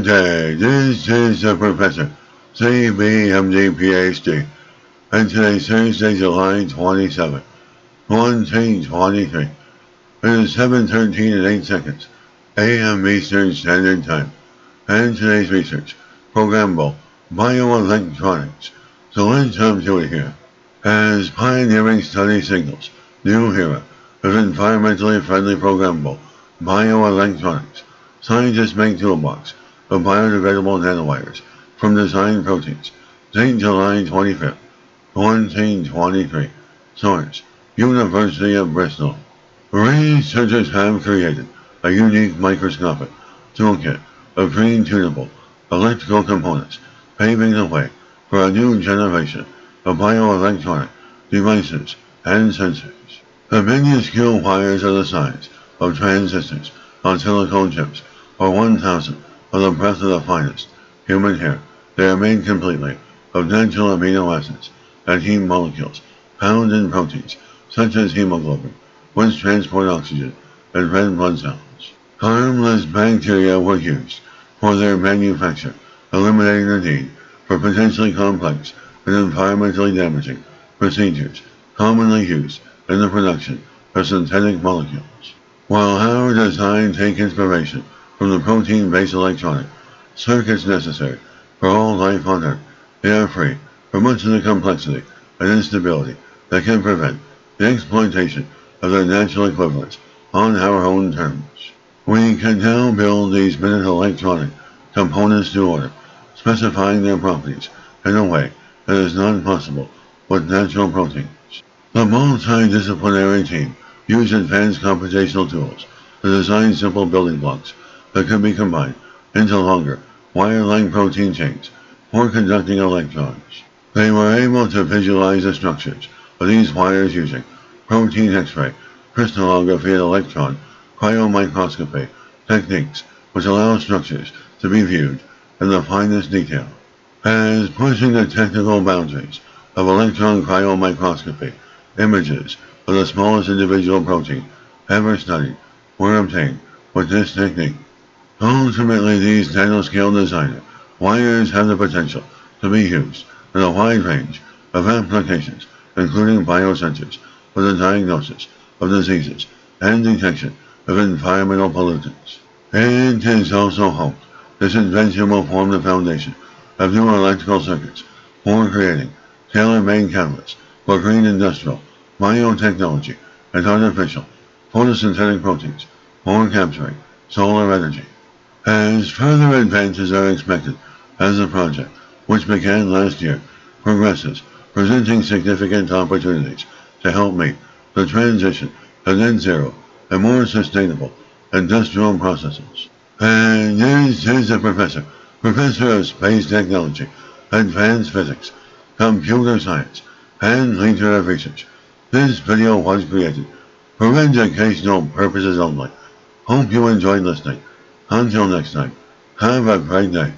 Good day, this is the Professor, CBMD PhD, and today's Thursday, July 27, 2023. It is 7:13 and 8 seconds, AM Eastern Standard Time, and today's research, Programmable, Bioelectronics. So let's jump to it here. As pioneering study signals, new era of environmentally friendly programmable bioelectronics, scientists make toolbox of biodegradable nanowires from designed proteins. Date July 25th, 2023. Source: University of Bristol. Researchers have created a unique microscopic toolkit of green-tunable electrical components, paving the way for a new generation of bioelectronic devices and sensors. The minuscule wires are the size of transistors on silicone chips, or 1,000 of the breadth of the finest human hair. They are made completely of natural amino acids and heme molecules found in proteins such as hemoglobin, which transport oxygen and red blood cells. Harmless bacteria were used for their manufacture, eliminating the need for potentially complex and environmentally damaging procedures commonly used in the production of synthetic molecules. While our design takes inspiration from the protein-based electronic circuits necessary for all life on Earth, they are free from much of the complexity and instability that can prevent the exploitation of their natural equivalents on our own terms. We can now build these minute electronic components to order, specifying their properties in a way that is not possible with natural proteins. The multidisciplinary team used advanced computational tools to design simple building blocks that can be combined into longer, wire-like protein chains for conducting electrons. They were able to visualize the structures of these wires using protein X-ray, crystallography, and electron cryomicroscopy techniques, which allow structures to be viewed in the finest detail. As pushing the technical boundaries of electron cryomicroscopy, images of the smallest individual protein ever studied were obtained with this technique. Ultimately, these nanoscale designer wires have the potential to be used in a wide range of applications, including biosensors for the diagnosis of diseases and detection of environmental pollutants. It is also hoped this invention will form the foundation of new electrical circuits for creating tailor-made catalysts for green industrial, biotechnology, and artificial photosynthetic proteins for capturing solar energy. As further advances are expected as the project, which began last year, progresses, presenting significant opportunities to help meet the transition to net zero and more sustainable industrial processes. And this is the Professor of Space Technology, Advanced Physics, Computer Science, and Leader of Research. This video was created for educational purposes only. Hope you enjoyed listening. Until next time, have a great day.